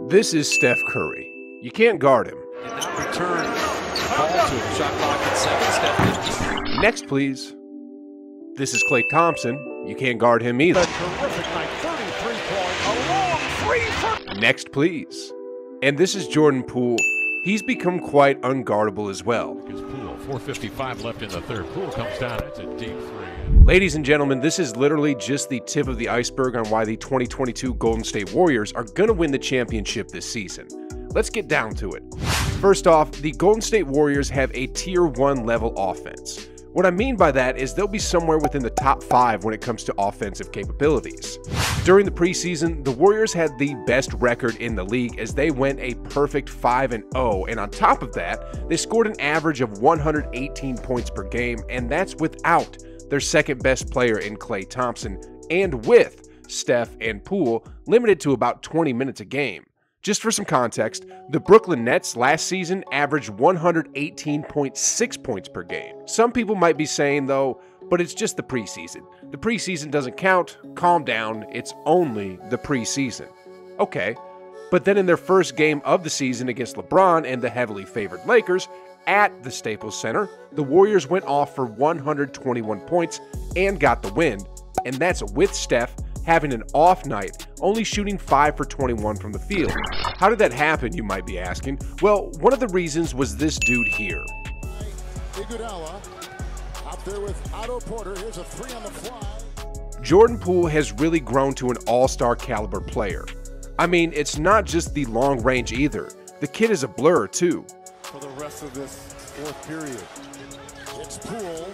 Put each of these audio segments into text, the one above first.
This is Steph Curry. You can't guard him. And now return ball to him. Shot clock at 7. Steph. Next, please. This is Klay Thompson. You can't guard him either. A terrific night, 33-point, a long three for... Next, please. And this is Jordan Poole. He's become quite unguardable as well. Poole, 4:55 left in the third. Poole comes down. That's a deep three. Ladies and gentlemen, this is literally just the tip of the iceberg on why the 2022 Golden State Warriors are going to win the championship this season. Let's get down to it. First off, the Golden State Warriors have a Tier 1 level offense. What I mean by that is they'll be somewhere within the top 5 when it comes to offensive capabilities. During the preseason, the Warriors had the best record in the league as they went a perfect 5-0, and on top of that, they scored an average of 118 points per game, and that's without their second best player in Klay Thompson, and with Steph and Poole limited to about 20 minutes a game. Just for some context, the Brooklyn Nets last season averaged 118.6 points per game. Some people might be saying, though, but it's just the preseason. The preseason doesn't count. Calm down. It's only the preseason. Okay, but then in their first game of the season against LeBron and the heavily favored Lakers at the Staples Center, the Warriors went off for 121 points and got the win. And that's with Steph having an off night, only shooting 5 for 21 from the field. How did that happen, you might be asking? Well, one of the reasons was this dude here. Iguodala out there with Otto Porter. Here's a three on the fly. Jordan Poole has really grown to an all-star caliber player. I mean, it's not just the long range either. The kid is a blur too. For the rest of this fourth period, it's Poole.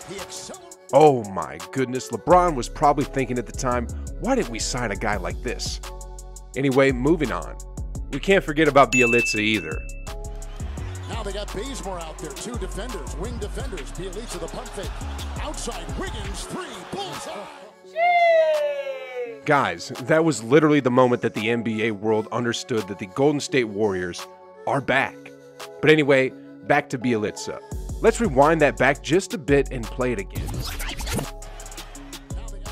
He accelerates. Oh my goodness, LeBron was probably thinking at the time, why didn't we sign a guy like this? Anyway, moving on. We can't forget about Bielitsa either. Now they got Bazemore out there, 2 defenders, wing defenders. Bielitsa the pump fake. Outside, Wiggins, 3, bullseye. Guys, that was literally the moment that the NBA world understood that the Golden State Warriors are back. But anyway, back to Bielitsa. Let's rewind that back just a bit and play it again.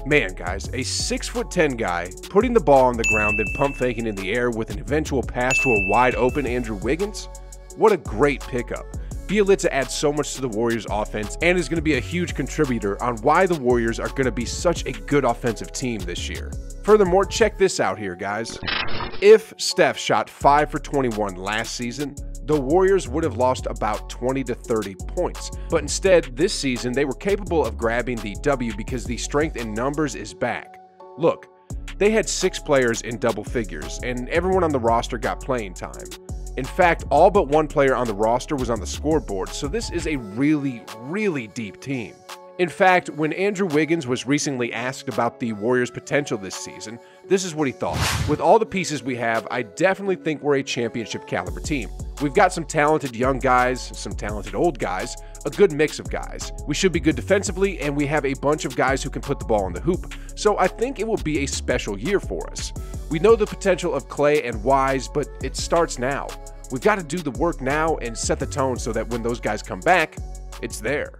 Man, guys, a 6'10" guy putting the ball on the ground then pump faking in the air with an eventual pass to a wide open Andrew Wiggins? What a great pickup. Bielitsa adds so much to the Warriors offense and is going to be a huge contributor on why the Warriors are going to be such a good offensive team this year. Furthermore, check this out here, guys. If Steph shot 5 for 21 last season, the Warriors would have lost about 20 to 30 points. But instead, this season, they were capable of grabbing the W because the strength in numbers is back. Look, they had 6 players in double figures, and everyone on the roster got playing time. In fact, all but one player on the roster was on the scoreboard, so this is a really, really deep team. In fact, when Andrew Wiggins was recently asked about the Warriors' potential this season, this is what he thought. With all the pieces we have, I definitely think we're a championship caliber team. We've got some talented young guys, some talented old guys, a good mix of guys. We should be good defensively, and we have a bunch of guys who can put the ball in the hoop. So I think it will be a special year for us. We know the potential of Klay and Wise, but it starts now. We've got to do the work now and set the tone so that when those guys come back, it's there.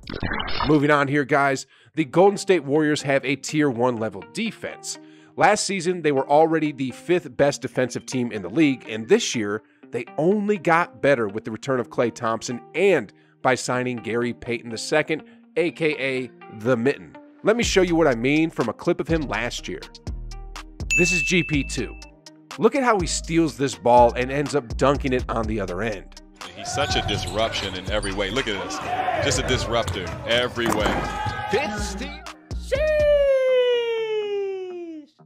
Moving on here, guys, the Golden State Warriors have a Tier 1 level defense. Last season, they were already the 5th best defensive team in the league, and this year, they only got better with the return of Klay Thompson and by signing Gary Payton II, aka The Mitten. Let me show you what I mean from a clip of him last year. This is GP2. Look at how he steals this ball and ends up dunking it on the other end. He's such a disruption in every way. Look at this. Just a disruptor every way.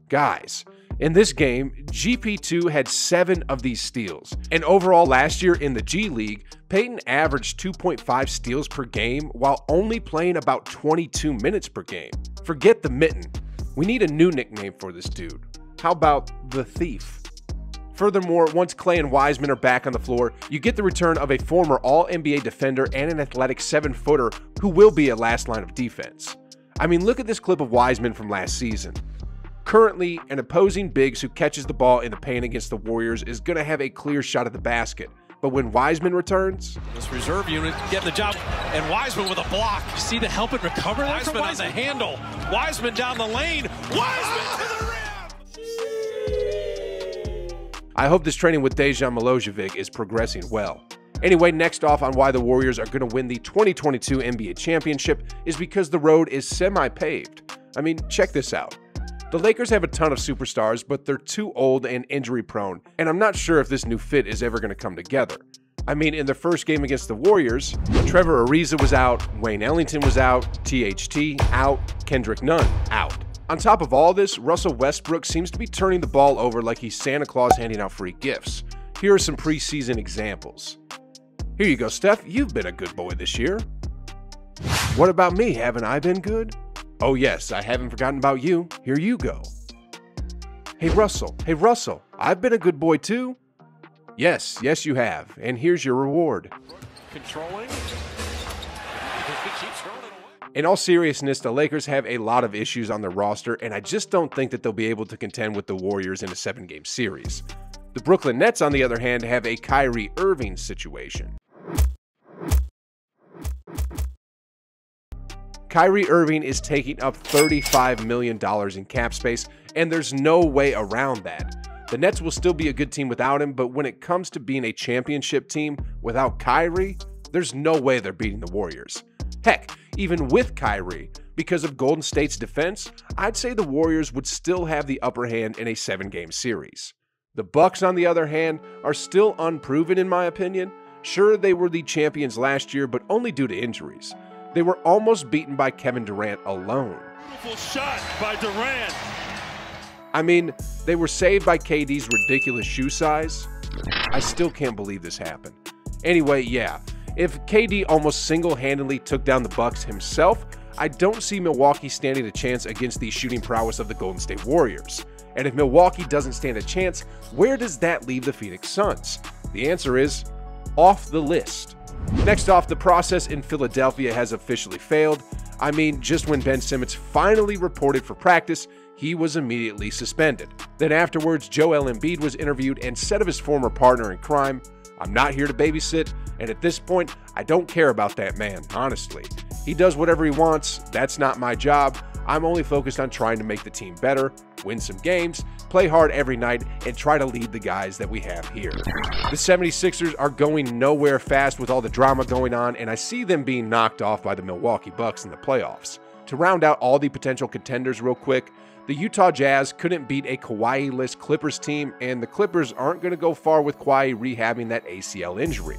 Guys, in this game, GP2 had 7 of these steals. And overall last year in the G League, Payton averaged 2.5 steals per game while only playing about 22 minutes per game. Forget the Mitten. We need a new nickname for this dude. How about the Thief? Furthermore, once Klay and Wiseman are back on the floor, you get the return of a former All-NBA defender and an athletic 7-footer who will be a last line of defense. I mean, look at this clip of Wiseman from last season. Currently, an opposing bigs who catches the ball in the paint against the Warriors is going to have a clear shot at the basket. But when Wiseman returns, this reserve unit getting the job, and Wiseman with a block. You see the help and recover there from Wiseman on the handle. Wiseman down the lane. Wiseman to the rim. I hope this training with Dejan Milojevic is progressing well. Anyway, next off on why the Warriors are going to win the 2022 NBA Championship is because the road is semi-paved. I mean, check this out. The Lakers have a ton of superstars, but they're too old and injury-prone, and I'm not sure if this new fit is ever going to come together. I mean, in the first game against the Warriors, Trevor Ariza was out, Wayne Ellington was out, THT out, Kendrick Nunn out. On top of all this, Russell Westbrook seems to be turning the ball over like he's Santa Claus handing out free gifts. Here are some preseason examples. Here you go, Steph, you've been a good boy this year. What about me, haven't I been good? Oh yes, I haven't forgotten about you. Here you go. Hey Russell, I've been a good boy too. Yes, you have, and here's your reward. Controlling. In all seriousness, the Lakers have a lot of issues on their roster, and I just don't think that they'll be able to contend with the Warriors in a 7-game series. The Brooklyn Nets, on the other hand, have a Kyrie Irving situation. Kyrie Irving is taking up $35 million in cap space, and there's no way around that. The Nets will still be a good team without him, but when it comes to being a championship team without Kyrie, there's no way they're beating the Warriors. Heck, even with Kyrie, because of Golden State's defense, I'd say the Warriors would still have the upper hand in a 7-game series. The Bucks, on the other hand, are still unproven in my opinion. Sure, they were the champions last year, but only due to injuries. They were almost beaten by Kevin Durant alone. Beautiful shot by Durant. I mean, they were saved by KD's ridiculous shoe size. I still can't believe this happened. Anyway, yeah, if KD almost single-handedly took down the Bucks himself, I don't see Milwaukee standing a chance against the shooting prowess of the Golden State Warriors. And if Milwaukee doesn't stand a chance, where does that leave the Phoenix Suns? The answer is off the list. Next off, the process in Philadelphia has officially failed. I mean, just when Ben Simmons finally reported for practice, he was immediately suspended. Then afterwards, Joel Embiid was interviewed and said of his former partner in crime, "I'm not here to babysit, and at this point, I don't care about that man, honestly. He does whatever he wants, that's not my job. I'm only focused on trying to make the team better, win some games, play hard every night, and try to lead the guys that we have here." The 76ers are going nowhere fast with all the drama going on, and I see them being knocked off by the Milwaukee Bucks in the playoffs. To round out all the potential contenders real quick, the Utah Jazz couldn't beat a Kawhi-less Clippers team, and the Clippers aren't going to go far with Kawhi rehabbing that ACL injury.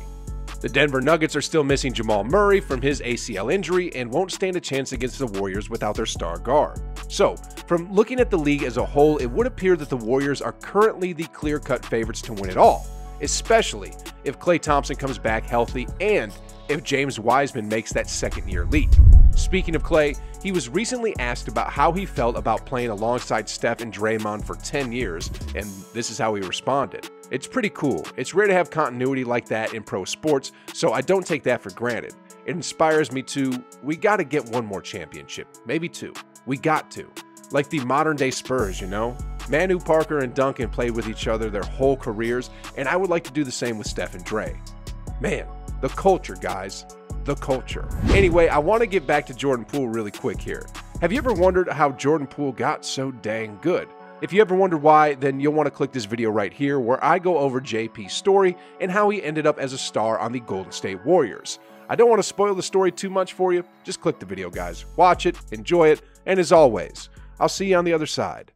The Denver Nuggets are still missing Jamal Murray from his ACL injury and won't stand a chance against the Warriors without their star guard. So, from looking at the league as a whole, it would appear that the Warriors are currently the clear-cut favorites to win it all, especially if Klay Thompson comes back healthy and if James Wiseman makes that second-year leap. Speaking of Klay, he was recently asked about how he felt about playing alongside Steph and Draymond for 10 years, and this is how he responded. "It's pretty cool. It's rare to have continuity like that in pro sports, so I don't take that for granted. It inspires me to, we gotta get one more championship, maybe 2. We got to. Like the modern-day Spurs, you know? Manu Parker and Duncan played with each other their whole careers, and I would like to do the same with Steph and Dre. Man, the culture, guys. The culture." Anyway, I want to get back to Jordan Poole really quick here. Have you ever wondered how Jordan Poole got so dang good? If you ever wondered why, then you'll want to click this video right here where I go over JP's story and how he ended up as a star on the Golden State Warriors. I don't want to spoil the story too much for you. Just click the video, guys. Watch it, enjoy it, and as always, I'll see you on the other side.